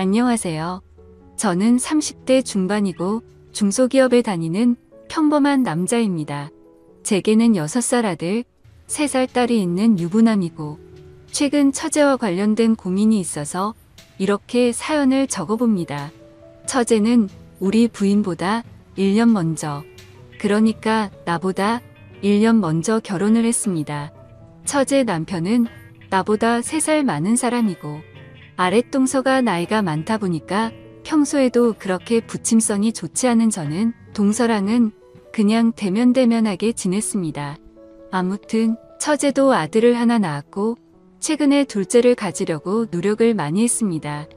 안녕하세요. 저는 30대 중반이고 중소기업에 다니는 평범한 남자입니다. 제게는 6살 아들, 3살 딸이 있는 유부남이고 최근 처제와 관련된 고민이 있어서 이렇게 사연을 적어봅니다. 처제는 우리 부인보다 1년 먼저, 그러니까 나보다 1년 먼저 결혼을 했습니다. 처제 남편은 나보다 3살 많은 사람이고 아랫동서가 나이가 많다 보니까 평소에도 그렇게 부침성이 좋지 않은 저는 동서랑은 그냥 대면대면하게 지냈습니다. 아무튼 처제도 아들을 하나 낳았고 최근에 둘째를 가지려고 노력을 많이 했습니다.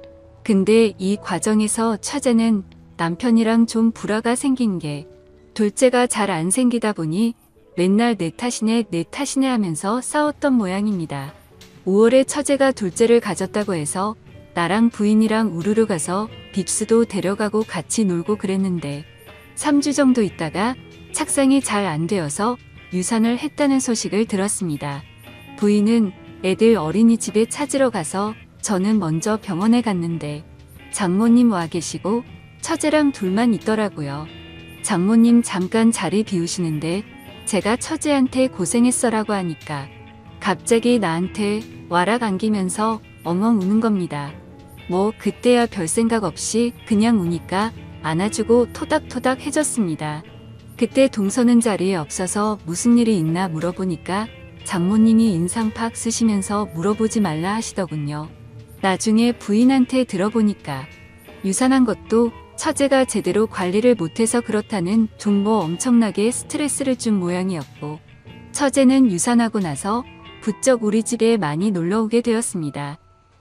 근데 이 과정에서 처제는 남편이랑 좀 불화가 생긴 게 둘째가 잘 안 생기다 보니 맨날 내 탓이네 하면서 싸웠던 모양입니다. 5월에 처제가 둘째를 가졌다고 해서 나랑 부인이랑 우르르 가서 빕스도 데려가고 같이 놀고 그랬는데 3주 정도 있다가 착상이 잘 안 되어서 유산을 했다는 소식을 들었습니다. 부인은 애들 어린이집에 찾으러 가서 저는 먼저 병원에 갔는데 장모님 와 계시고 처제랑 둘만 있더라고요. 장모님 잠깐 자리 비우시는데 제가 처제한테 고생했어라고 하니까 갑자기 나한테 와락 안기면서 엉엉 우는 겁니다. 뭐 그때야 별 생각 없이 그냥 우니까 안아주고 토닥토닥 해줬습니다. 그때 동서는 자리에 없어서 무슨 일이 있나 물어보니까 장모님이 인상 팍 쓰시면서 물어보지 말라 하시더군요. 나중에 부인한테 들어보니까 유산한 것도 처제가 제대로 관리를 못해서 그렇다는 뭐 엄청나게 스트레스를 준 모양이었고 처제는 유산하고 나서 부쩍 우리 집에 많이 놀러오게 되었습니다.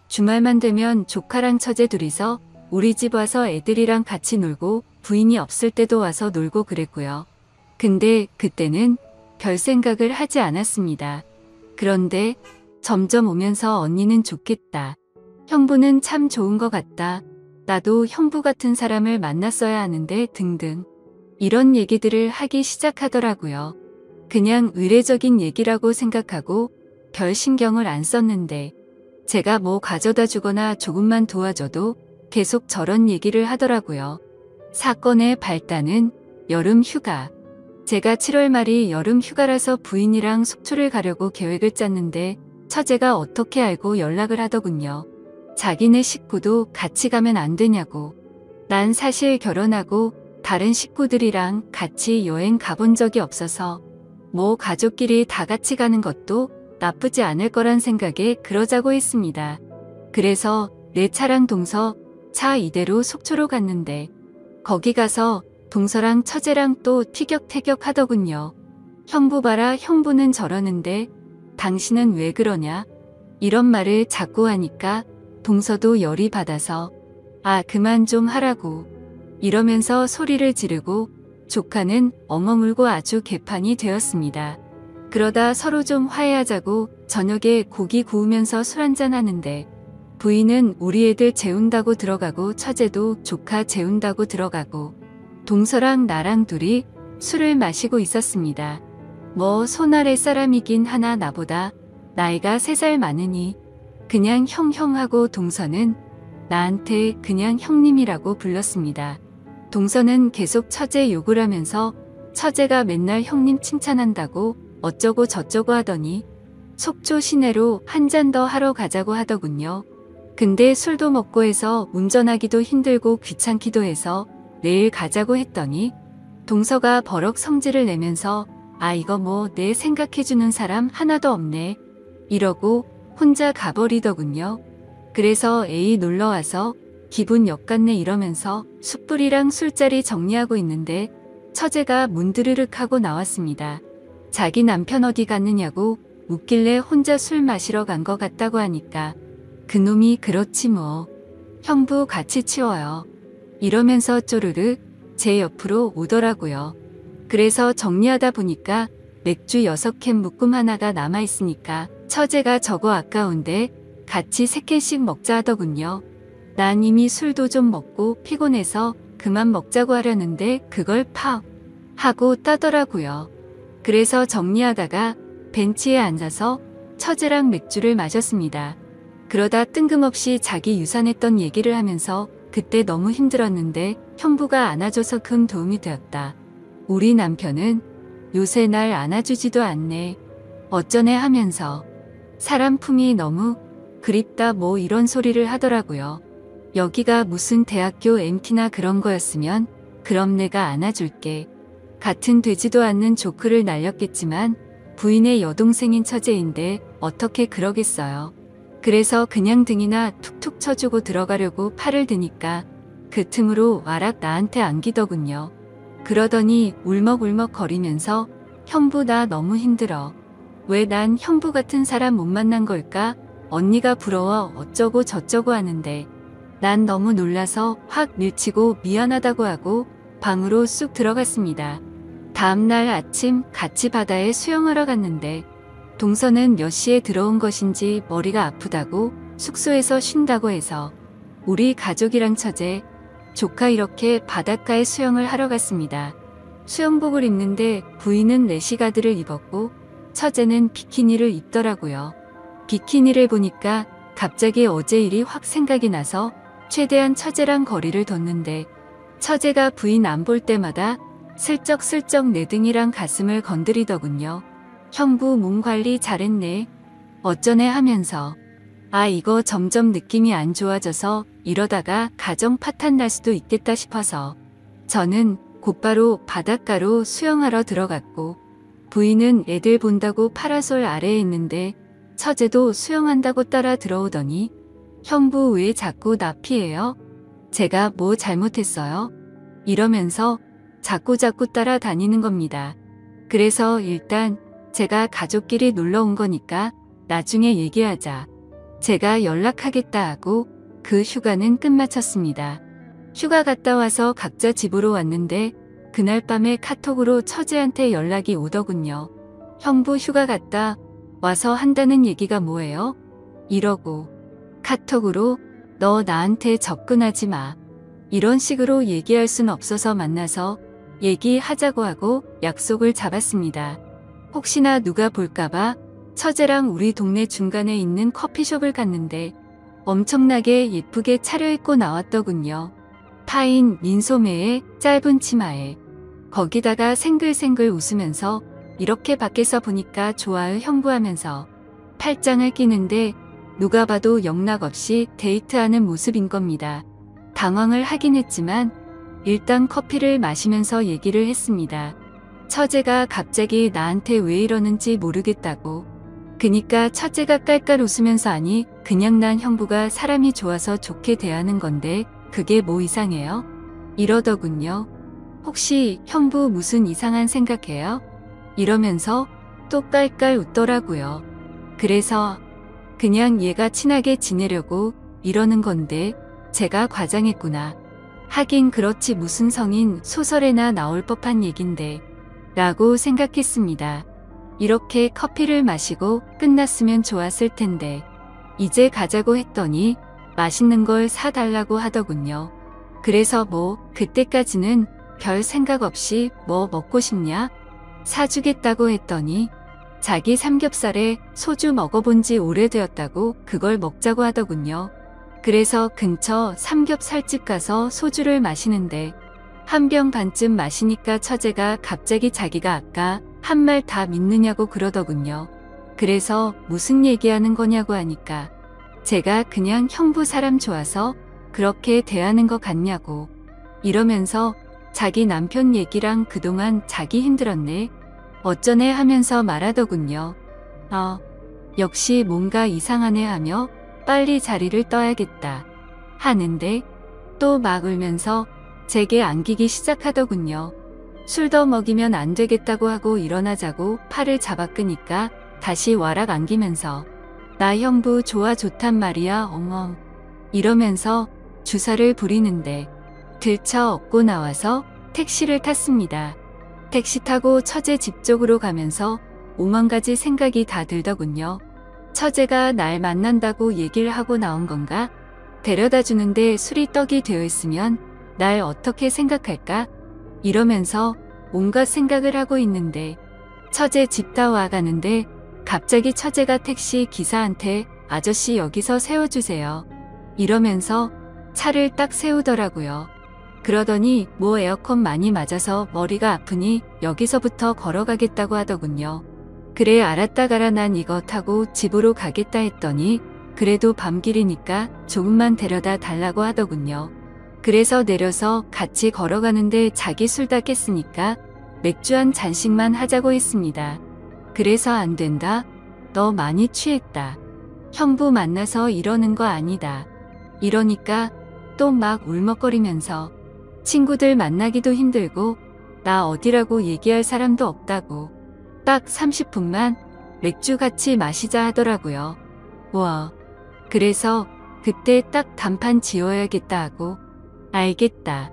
주말만 되면 조카랑 처제 둘이서 우리 집 와서 애들이랑 같이 놀고 부인이 없을 때도 와서 놀고 그랬고요. 근데 그때는 별 생각을 하지 않았습니다. 그런데 점점 오면서 언니는 좋겠다. 형부는 참 좋은 것 같다. 나도 형부 같은 사람을 만났어야 하는데 등등 이런 얘기들을 하기 시작하더라고요. 그냥 의례적인 얘기라고 생각하고 별 신경을 안 썼는데 제가 뭐 가져다 주거나 조금만 도와줘도 계속 저런 얘기를 하더라고요. 사건의 발단은 여름 휴가. 제가 7월 말이 여름 휴가라서 부인이랑 속초를 가려고 계획을 짰는데 처제가 어떻게 알고 연락을 하더군요. 자기네 식구도 같이 가면 안 되냐고. 난 사실 결혼하고 다른 식구들이랑 같이 여행 가본 적이 없어서 뭐 가족끼리 다 같이 가는 것도 나쁘지 않을 거란 생각에 그러자고 했습니다. 그래서 내 차랑 동서 차 이대로 속초로 갔는데 거기 가서 동서랑 처제랑 또 티격태격 하더군요. 형부 봐라 형부는 저러는데 당신은 왜 그러냐 이런 말을 자꾸 하니까 동서도 열이 받아서 아 그만 좀 하라고 이러면서 소리를 지르고 조카는 엉엉 울고 아주 개판이 되었습니다. 그러다 서로 좀 화해하자고 저녁에 고기 구우면서 술 한잔 하는데 부인은 우리 애들 재운다고 들어가고 처제도 조카 재운다고 들어가고 동서랑 나랑 둘이 술을 마시고 있었습니다. 뭐 손아래 사람이긴 하나 나보다 나이가 3살 많으니 그냥 형 하고 동서는 나한테 그냥 형님이라고 불렀습니다. 동서는 계속 처제 욕을 하면서 처제가 맨날 형님 칭찬한다고 어쩌고 저쩌고 하더니 속초 시내로 한 잔 더 하러 가자고 하더군요. 근데 술도 먹고 해서 운전하기도 힘들고 귀찮기도 해서 내일 가자고 했더니 동서가 버럭 성질을 내면서 아 이거 뭐 내 생각해주는 사람 하나도 없네 이러고 혼자 가버리더군요. 그래서 애이 놀러와서 기분 역같네 이러면서 숯불이랑 술자리 정리하고 있는데 처제가 문드르륵 하고 나왔습니다. 자기 남편 어디 갔느냐고 묻길래 혼자 술 마시러 간 것 같다고 하니까 그놈이 그렇지 뭐 형부 같이 치워요 이러면서 쪼르르 제 옆으로 오더라고요. 그래서 정리하다 보니까 맥주 6캔 묶음 하나가 남아있으니까 처제가 저거 아까운데 같이 3캔씩 먹자 하더군요. 난 이미 술도 좀 먹고 피곤해서 그만 먹자고 하려는데 그걸 팍 하고 따더라고요. 그래서 정리하다가 벤치에 앉아서 처제랑 맥주를 마셨습니다. 그러다 뜬금없이 자기 유산했던 얘기를 하면서 그때 너무 힘들었는데 형부가 안아줘서 큰 도움이 되었다. 우리 남편은 요새 날 안아주지도 않네. 어쩌네 하면서 사람 품이 너무 그립다 뭐 이런 소리를 하더라고요. 여기가 무슨 대학교 MT나 그런 거였으면 그럼 내가 안아줄게. 같은 되지도 않는 조크를 날렸겠지만 부인의 여동생인 처제인데 어떻게 그러겠어요. 그래서 그냥 등이나 툭툭 쳐주고 들어가려고 팔을 드니까 그 틈으로 와락 나한테 안기더군요. 그러더니 울먹울먹 거리면서 형부 나 너무 힘들어. 왜 난 형부 같은 사람 못 만난 걸까? 언니가 부러워 어쩌고 저쩌고 하는데 난 너무 놀라서 확 밀치고 미안하다고 하고 방으로 쑥 들어갔습니다. 다음날 아침 같이 바다에 수영하러 갔는데 동서는 몇 시에 들어온 것인지 머리가 아프다고 숙소에서 쉰다고 해서 우리 가족이랑 처제, 조카 이렇게 바닷가에 수영을 하러 갔습니다. 수영복을 입는데 부인은 레시가드를 입었고 처제는 비키니를 입더라고요. 비키니를 보니까 갑자기 어제 일이 확 생각이 나서 최대한 처제랑 거리를 뒀는데 처제가 부인 안 볼 때마다 슬쩍슬쩍 내 등이랑 가슴을 건드리더군요. 형부 몸 관리 잘했네. 어쩌네 하면서 아 이거 점점 느낌이 안 좋아져서 이러다가 가정 파탄 날 수도 있겠다 싶어서 저는 곧바로 바닷가로 수영하러 들어갔고 부인은 애들 본다고 파라솔 아래에 있는데 처제도 수영한다고 따라 들어오더니 형부 왜 자꾸 나 피해요? 제가 뭐 잘못했어요? 이러면서 자꾸 따라다니는 겁니다. 그래서 일단 제가 가족끼리 놀러 온 거니까 나중에 얘기하자. 제가 연락하겠다 하고 그 휴가는 끝마쳤습니다. 휴가 갔다 와서 각자 집으로 왔는데 그날 밤에 카톡으로 처제한테 연락이 오더군요. 형부 휴가 갔다 와서 한다는 얘기가 뭐예요? 이러고 카톡으로 너 나한테 접근하지 마. 이런 식으로 얘기할 순 없어서 만나서 얘기하자고 하고 약속을 잡았습니다. 혹시나 누가 볼까봐 처제랑 우리 동네 중간에 있는 커피숍을 갔는데 엄청나게 예쁘게 차려입고 나왔더군요. 파인 민소매에 짧은 치마에 거기다가 생글생글 웃으면서 이렇게 밖에서 보니까 좋아요 형부 하면서 팔짱을 끼는데 누가 봐도 영락없이 데이트하는 모습인 겁니다. 당황을 하긴 했지만 일단 커피를 마시면서 얘기를 했습니다. 처제가 갑자기 나한테 왜 이러는지 모르겠다고. 그니까 처제가 깔깔 웃으면서 아니 그냥 난 형부가 사람이 좋아서 좋게 대하는 건데 그게 뭐 이상해요? 이러더군요. 혹시 형부 무슨 이상한 생각해요? 이러면서 또 깔깔 웃더라고요. 그래서 그냥 얘가 친하게 지내려고 이러는 건데 제가 과장했구나. 하긴 그렇지 무슨 성인 소설에나 나올 법한 얘긴데 라고 생각했습니다. 이렇게 커피를 마시고 끝났으면 좋았을 텐데 이제 가자고 했더니 맛있는 걸 사달라고 하더군요. 그래서 뭐 그때까지는 별 생각 없이 뭐 먹고 싶냐? 사주겠다고 했더니 자기 삼겹살에 소주 먹어본 지 오래되었다고 그걸 먹자고 하더군요. 그래서 근처 삼겹살집 가서 소주를 마시는데 한 병 반쯤 마시니까 처제가 갑자기 자기가 아까 한 말 다 믿느냐고 그러더군요. 그래서 무슨 얘기하는 거냐고 하니까 제가 그냥 형부 사람 좋아서 그렇게 대하는 것 같냐고 이러면서 자기 남편 얘기랑 그동안 자기 힘들었네 어쩌네 하면서 말하더군요. 역시 뭔가 이상하네 하며 빨리 자리를 떠야겠다 하는데 또 막 울면서 제게 안기기 시작하더군요. 술 더 먹이면 안 되겠다고 하고 일어나자고 팔을 잡아 끄니까 다시 와락 안기면서 나 형부 좋아 좋단 말이야 엉엉 이러면서 주사를 부리는데 들쳐 업고 나와서 택시를 탔습니다. 택시 타고 처제 집 쪽으로 가면서 오만 가지 생각이 다 들더군요. 처제가 날 만난다고 얘기를 하고 나온 건가? 데려다 주는데 술이 떡이 되어 있으면 날 어떻게 생각할까? 이러면서 온갖 생각을 하고 있는데 처제 집 다 와가는데 갑자기 처제가 택시 기사한테 아저씨 여기서 세워주세요. 이러면서 차를 딱 세우더라고요. 그러더니 뭐 에어컨 많이 맞아서 머리가 아프니 여기서부터 걸어가겠다고 하더군요. 그래 알았다 가라 난 이거 타고 집으로 가겠다 했더니 그래도 밤길이니까 조금만 데려다 달라고 하더군요. 그래서 내려서 같이 걸어가는데 자기 술 다 깼으니까 맥주 한 잔씩만 하자고 했습니다. 그래서 안 된다. 너 많이 취했다. 형부 만나서 이러는 거 아니다. 이러니까 또 막 울먹거리면서 친구들 만나기도 힘들고 나 어디라고 얘기할 사람도 없다고 딱 30분만 맥주 같이 마시자 하더라고요. 와. 그래서 그때 딱 단판 지어야겠다 하고 알겠다.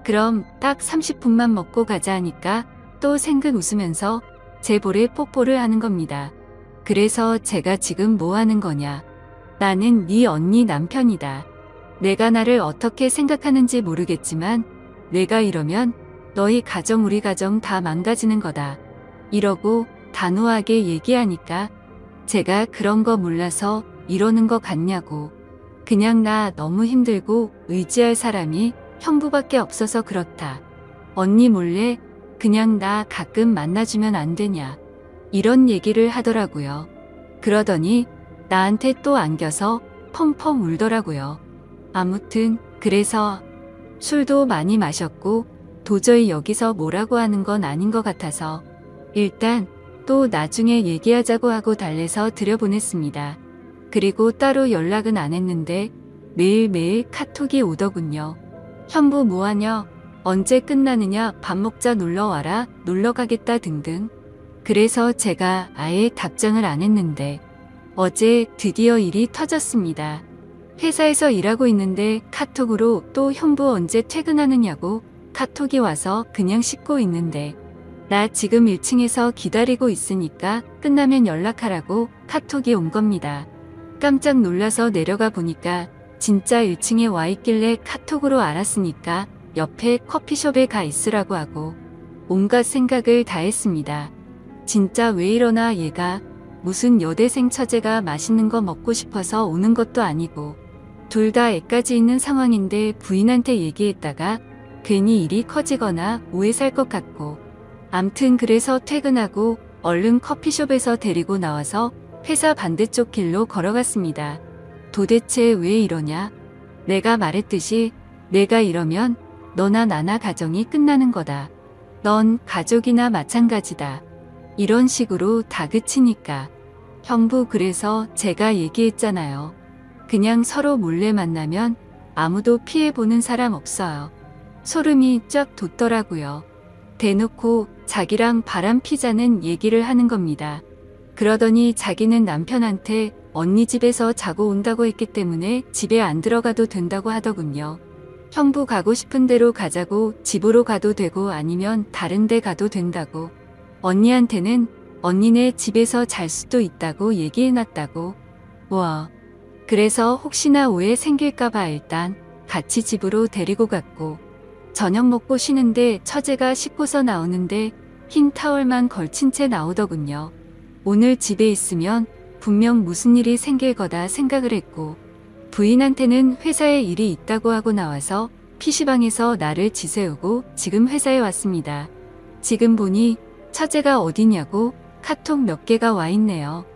그럼 딱 30분만 먹고 가자 하니까 또 생긋 웃으면서 제 볼에 뽀뽀를 하는 겁니다. 그래서 제가 지금 뭐 하는 거냐. 나는 네 언니 남편이다. 내가 나를 어떻게 생각하는지 모르겠지만 내가 이러면 너희 가정 우리 가정 다 망가지는 거다. 이러고 단호하게 얘기하니까 제가 그런 거 몰라서 이러는 거 같냐고. 그냥 나 너무 힘들고 의지할 사람이 형부밖에 없어서 그렇다. 언니 몰래 그냥 나 가끔 만나주면 안 되냐. 이런 얘기를 하더라고요. 그러더니 나한테 또 안겨서 펑펑 울더라고요. 아무튼 그래서 술도 많이 마셨고 도저히 여기서 뭐라고 하는 건 아닌 것 같아서 일단 또 나중에 얘기하자고 하고 달래서 들여보냈습니다. 그리고 따로 연락은 안 했는데 매일매일 카톡이 오더군요. 형부 뭐하냐? 언제 끝나느냐? 밥 먹자 놀러와라? 놀러가겠다 등등. 그래서 제가 아예 답장을 안 했는데 어제 드디어 일이 터졌습니다. 회사에서 일하고 있는데 카톡으로 또 형부 언제 퇴근하느냐고 카톡이 와서 그냥 씻고 있는데 나 지금 1층에서 기다리고 있으니까 끝나면 연락하라고 카톡이 온 겁니다. 깜짝 놀라서 내려가 보니까 진짜 1층에 와 있길래 카톡으로 알았으니까 옆에 커피숍에 가 있으라고 하고 온갖 생각을 다 했습니다. 진짜 왜 이러나 얘가 무슨 여대생 처제가 맛있는 거 먹고 싶어서 오는 것도 아니고 둘 다 애까지 있는 상황인데 부인한테 얘기했다가 괜히 일이 커지거나 오해 살 것 같고 암튼 그래서 퇴근하고 얼른 커피숍에서 데리고 나와서 회사 반대쪽 길로 걸어갔습니다. 도대체 왜 이러냐? 내가 말했듯이 내가 이러면 너나 나나 가정이 끝나는 거다. 넌 가족이나 마찬가지다. 이런 식으로 다그치니까. 형부 그래서 제가 얘기했잖아요. 그냥 서로 몰래 만나면 아무도 피해보는 사람 없어요. 소름이 쫙 돋더라고요. 대놓고 자기랑 바람 피자는 얘기를 하는 겁니다. 그러더니 자기는 남편한테 언니 집에서 자고 온다고 했기 때문에 집에 안 들어가도 된다고 하더군요. 형부 가고 싶은 대로 가자고 집으로 가도 되고 아니면 다른 데 가도 된다고. 언니한테는 언니네 집에서 잘 수도 있다고 얘기해놨다고. 와. 그래서 혹시나 오해 생길까봐 일단 같이 집으로 데리고 갔고 저녁 먹고 쉬는데 처제가 씻고서 나오는데 흰 타월만 걸친 채 나오더군요. 오늘 집에 있으면 분명 무슨 일이 생길 거다 생각을 했고 부인한테는 회사에 일이 있다고 하고 나와서 PC방에서 나를 지새우고 지금 회사에 왔습니다. 지금 보니 처제가 어디냐고 카톡 몇 개가 와 있네요.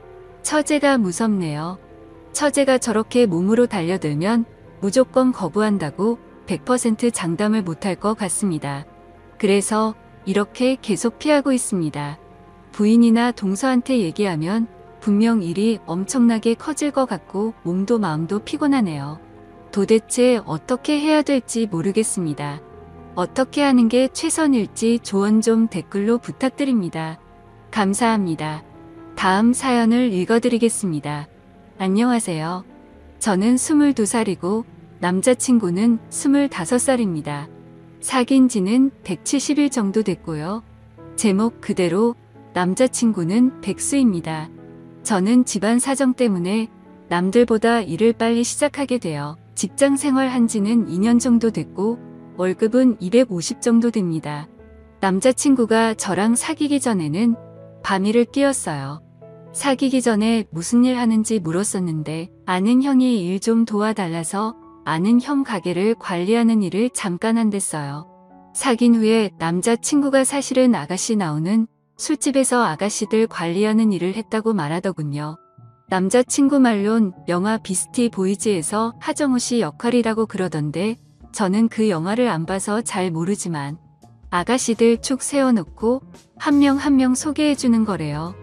처제가 무섭네요. 처제가 저렇게 몸으로 달려들면 무조건 거부한다고 100% 장담을 못할 것 같습니다. 그래서 이렇게 계속 피하고 있습니다. 부인이나 동서한테 얘기하면 분명 일이 엄청나게 커질 것 같고 몸도 마음도 피곤하네요. 도대체 어떻게 해야 될지 모르겠습니다. 어떻게 하는 게 최선일지 조언 좀 댓글로 부탁드립니다. 감사합니다. 다음 사연을 읽어드리겠습니다. 안녕하세요. 저는 22살이고 남자친구는 25살입니다. 사귄 지는 170일 정도 됐고요. 제목 그대로 남자친구는 백수입니다. 저는 집안 사정 때문에 남들보다 일을 빨리 시작하게 되어 직장 생활한 지는 2년 정도 됐고 월급은 250 정도 됩니다. 남자친구가 저랑 사귀기 전에는 밤일을 끼었어요. 사귀기 전에 무슨 일 하는지 물었었는데 아는 형이 일 좀 도와달라서 아는 형 가게를 관리하는 일을 잠깐 한댔어요. 사귄 후에 남자친구가 사실은 아가씨 나오는 술집에서 아가씨들 관리하는 일을 했다고 말하더군요. 남자친구 말론 영화 비스티 보이즈에서 하정우 씨 역할이라고 그러던데 저는 그 영화를 안 봐서 잘 모르지만 아가씨들 쭉 세워놓고 한 명 한 명 소개해주는 거래요.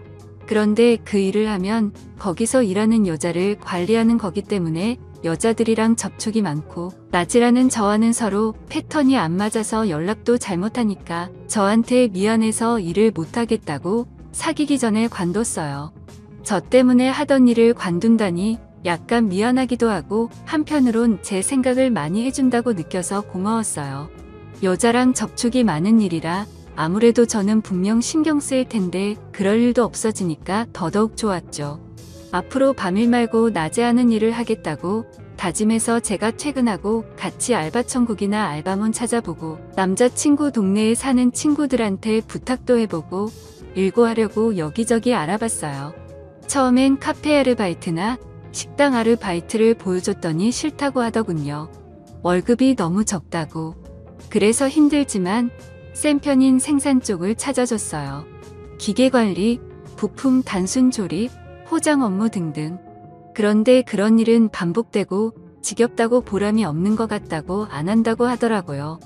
그런데 그 일을 하면 거기서 일하는 여자를 관리하는 거기 때문에 여자들이랑 접촉이 많고 낮이라는 저와는 서로 패턴이 안 맞아서 연락도 잘못하니까 저한테 미안해서 일을 못하겠다고 사귀기 전에 관뒀어요. 저 때문에 하던 일을 관둔다니 약간 미안하기도 하고 한편으론 제 생각을 많이 해준다고 느껴서 고마웠어요. 여자랑 접촉이 많은 일이라 아무래도 저는 분명 신경 쓰일 텐데 그럴 일도 없어지니까 더더욱 좋았죠. 앞으로 밤일 말고 낮에 하는 일을 하겠다고 다짐해서 제가 퇴근하고 같이 알바천국이나 알바몬 찾아보고 남자친구 동네에 사는 친구들한테 부탁도 해보고 일구하려고 여기저기 알아봤어요. 처음엔 카페 아르바이트나 식당 아르바이트를 보여줬더니 싫다고 하더군요. 월급이 너무 적다고. 그래서 힘들지만 센 편인 생산 쪽을 찾아줬어요. 기계관리, 부품 단순 조립, 포장 업무 등등. 그런데 그런 일은 반복되고 지겹다고 보람이 없는 것 같다고 안 한다고 하더라고요.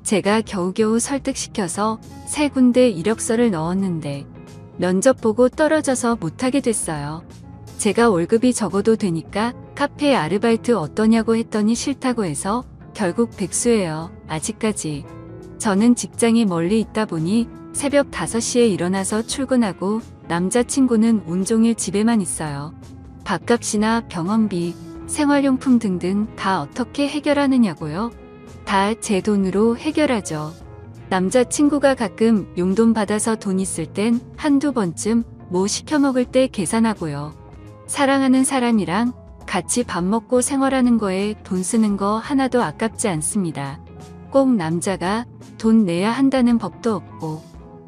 제가 겨우겨우 설득시켜서 3군데 이력서를 넣었는데 면접 보고 떨어져서 못하게 됐어요. 제가 월급이 적어도 되니까 카페 아르바이트 어떠냐고 했더니 싫다고 해서 결국 백수예요. 아직까지. 저는 직장이 멀리 있다 보니 새벽 5시에 일어나서 출근하고 남자친구는 온종일 집에만 있어요. 밥값이나 병원비, 생활용품 등등 다 어떻게 해결하느냐고요? 다 제 돈으로 해결하죠. 남자친구가 가끔 용돈 받아서 돈 있을 땐 한두 번쯤 뭐 시켜 먹을 때 계산하고요. 사랑하는 사람이랑 같이 밥 먹고 생활하는 거에 돈 쓰는 거 하나도 아깝지 않습니다. 꼭 남자가 돈 내야 한다는 법도 없고.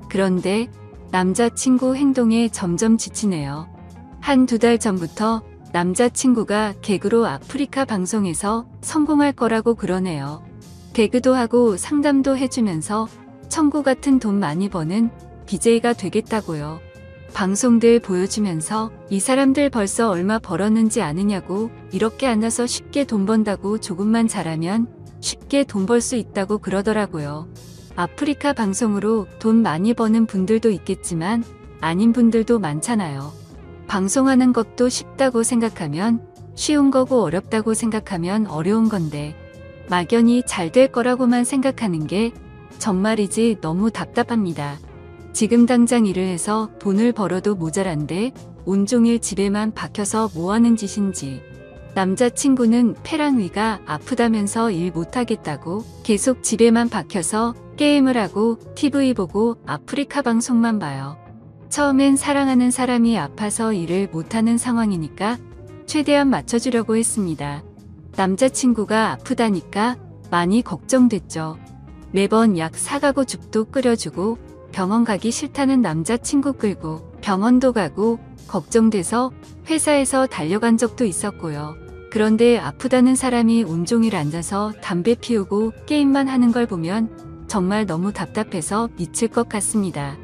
그런데 남자친구 행동에 점점 지치네요. 한두 달 전부터 남자친구가 개그로 아프리카 방송에서 성공할 거라고 그러네요. 개그도 하고 상담도 해주면서 천구 같은 돈 많이 버는 BJ가 되겠다고요. 방송들 보여주면서 이 사람들 벌써 얼마 벌었는지 아느냐고 이렇게 앉아서 쉽게 돈 번다고 조금만 잘하면 쉽게 돈 벌 수 있다고 그러더라고요. 아프리카 방송으로 돈 많이 버는 분들도 있겠지만 아닌 분들도 많잖아요. 방송하는 것도 쉽다고 생각하면 쉬운 거고 어렵다고 생각하면 어려운 건데 막연히 잘 될 거라고만 생각하는 게 정말이지 너무 답답합니다. 지금 당장 일을 해서 돈을 벌어도 모자란데 온종일 집에만 박혀서 뭐하는 짓인지. 남자친구는 폐랑 위가 아프다면서 일 못하겠다고 계속 집에만 박혀서 게임을 하고 TV 보고 아프리카 방송만 봐요. 처음엔 사랑하는 사람이 아파서 일을 못하는 상황이니까 최대한 맞춰주려고 했습니다. 남자친구가 아프다니까 많이 걱정됐죠. 매번 약 사가고 죽도 끓여주고 병원 가기 싫다는 남자친구 끌고 병원도 가고 걱정돼서 회사에서 달려간 적도 있었고요. 그런데 아프다는 사람이 온종일 앉아서 담배 피우고 게임만 하는 걸 보면 정말 너무 답답해서 미칠 것 같습니다.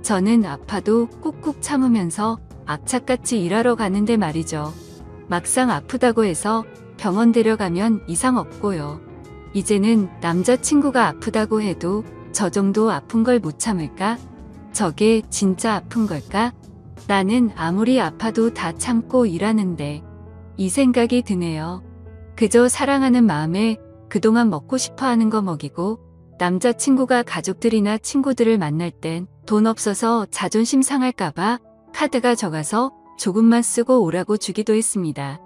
저는 아파도 꾹꾹 참으면서 악착같이 일하러 가는데 말이죠. 막상 아프다고 해서 병원 데려가면 이상 없고요. 이제는 남자친구가 아프다고 해도 저 정도 아픈 걸 못 참을까? 저게 진짜 아픈 걸까? 나는 아무리 아파도 다 참고 일하는데 이 생각이 드네요. 그저 사랑하는 마음에 그동안 먹고 싶어 하는 거 먹이고 남자친구가 가족들이나 친구들을 만날 땐 돈 없어서 자존심 상할까봐 카드가 적어서 조금만 쓰고 오라고 주기도 했습니다.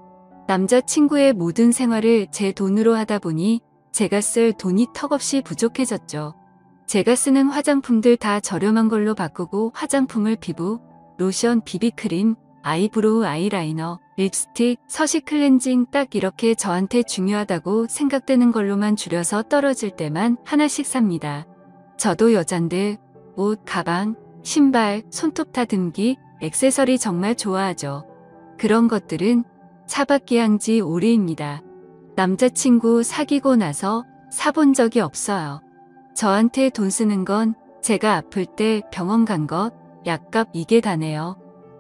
남자친구의 모든 생활을 제 돈으로 하다 보니 제가 쓸 돈이 턱없이 부족해졌죠. 제가 쓰는 화장품들 다 저렴한 걸로 바꾸고 화장품을 피부, 로션, 비비크림, 아이브로우, 아이라이너, 립스틱, 서식 클렌징 딱 이렇게 저한테 중요하다고 생각되는 걸로만 줄여서 떨어질 때만 하나씩 삽니다. 저도 여잔데 옷, 가방, 신발, 손톱 다듬기, 액세서리 정말 좋아하죠. 그런 것들은 차박기 한지 오래입니다. 남자친구 사귀고 나서 사본 적이 없어요. 저한테 돈 쓰는 건 제가 아플 때 병원 간 것, 약값 이게 다네요.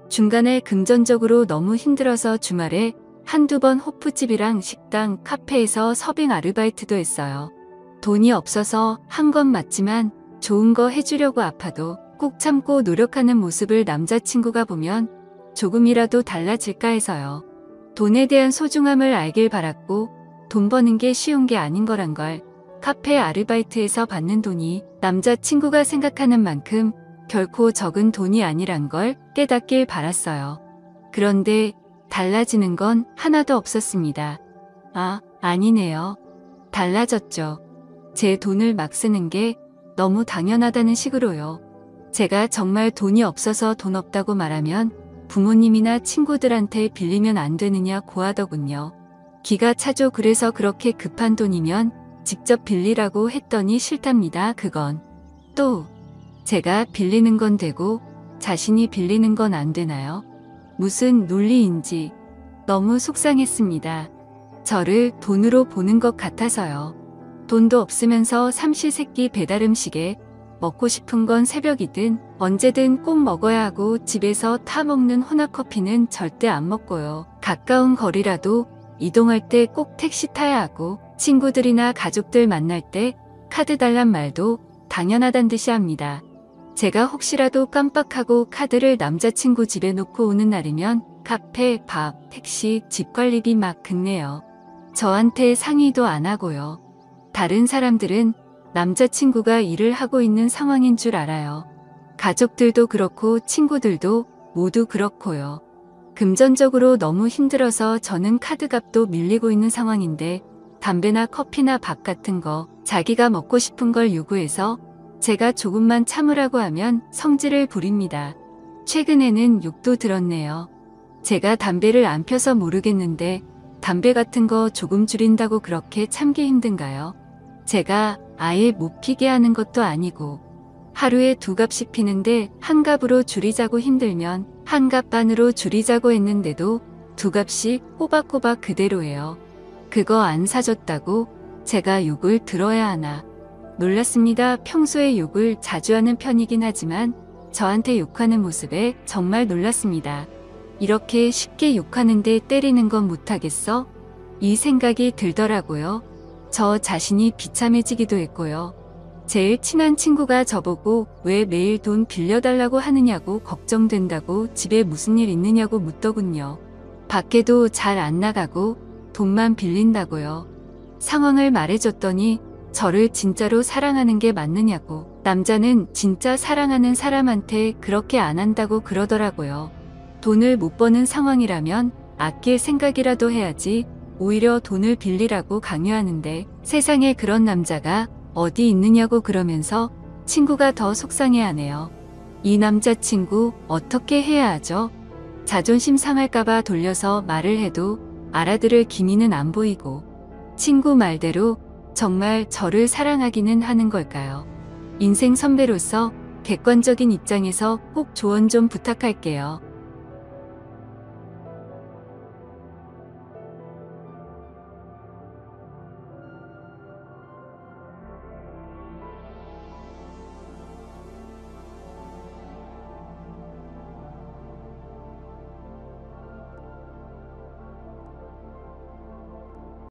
중간에 금전적으로 너무 힘들어서 주말에 한두 번 호프집이랑 식당, 카페에서 서빙 아르바이트도 했어요. 돈이 없어서 한 건 맞지만 좋은 거 해주려고 아파도 꼭 참고 노력하는 모습을 남자친구가 보면 조금이라도 달라질까 해서요. 돈에 대한 소중함을 알길 바랐고 돈 버는 게 쉬운 게 아닌 거란 걸 카페 아르바이트에서 받는 돈이 남자친구가 생각하는 만큼 결코 적은 돈이 아니란 걸 깨닫길 바랐어요. 그런데 달라지는 건 하나도 없었습니다. 아니네요. 달라졌죠. 제 돈을 막 쓰는 게 너무 당연하다는 식으로요. 제가 정말 돈이 없어서 돈 없다고 말하면 부모님이나 친구들한테 빌리면 안 되느냐 고하더군요. 기가 차죠. 그래서 그렇게 급한 돈이면 직접 빌리라고 했더니 싫답니다. 그건. 또 제가 빌리는 건 되고 자신이 빌리는 건 안 되나요? 무슨 논리인지 너무 속상했습니다. 저를 돈으로 보는 것 같아서요. 돈도 없으면서 삼시세끼 배달음식에 먹고 싶은 건 새벽이든 언제든 꼭 먹어야 하고 집에서 타 먹는 혼합커피는 절대 안 먹고요. 가까운 거리라도 이동할 때 꼭 택시 타야 하고 친구들이나 가족들 만날 때 카드 달란 말도 당연하단 듯이 합니다. 제가 혹시라도 깜빡하고 카드를 남자친구 집에 놓고 오는 날이면 카페, 밥, 택시, 집 관리비 막 긁네요. 저한테 상의도 안 하고요. 다른 사람들은 남자친구가 일을 하고 있는 상황인 줄 알아요. 가족들도 그렇고 친구들도 모두 그렇고요. 금전적으로 너무 힘들어서 저는 카드값도 밀리고 있는 상황인데 담배나 커피나 밥 같은 거 자기가 먹고 싶은 걸 요구해서 제가 조금만 참으라고 하면 성질을 부립니다. 최근에는 욕도 들었네요. 제가 담배를 안 펴서 모르겠는데 담배 같은 거 조금 줄인다고 그렇게 참기 힘든가요? 제가 아예 못 피게 하는 것도 아니고 하루에 2갑씩 피는데 1갑으로 줄이자고 힘들면 1갑 반으로 줄이자고 했는데도 2갑씩 꼬박꼬박 그대로예요. 그거 안 사줬다고 제가 욕을 들어야 하나. 놀랐습니다. 평소에 욕을 자주 하는 편이긴 하지만 저한테 욕하는 모습에 정말 놀랐습니다. 이렇게 쉽게 욕하는데 때리는 건 못하겠어? 이 생각이 들더라고요. 저 자신이 비참해지기도 했고요. 제일 친한 친구가 저보고 왜 매일 돈 빌려달라고 하느냐고 걱정된다고 집에 무슨 일 있느냐고 묻더군요. 밖에도 잘 안 나가고 돈만 빌린다고요. 상황을 말해줬더니 저를 진짜로 사랑하는 게 맞느냐고 남자는 진짜 사랑하는 사람한테 그렇게 안 한다고 그러더라고요. 돈을 못 버는 상황이라면 아낄 생각이라도 해야지 오히려 돈을 빌리라고 강요하는데 세상에 그런 남자가 어디 있느냐고 그러면서 친구가 더 속상해하네요. 이 남자친구 어떻게 해야 하죠? 자존심 상할까봐 돌려서 말을 해도 알아들을 기미는 안 보이고 친구 말대로 정말 저를 사랑하기는 하는 걸까요? 인생 선배로서 객관적인 입장에서 꼭 조언 좀 부탁할게요.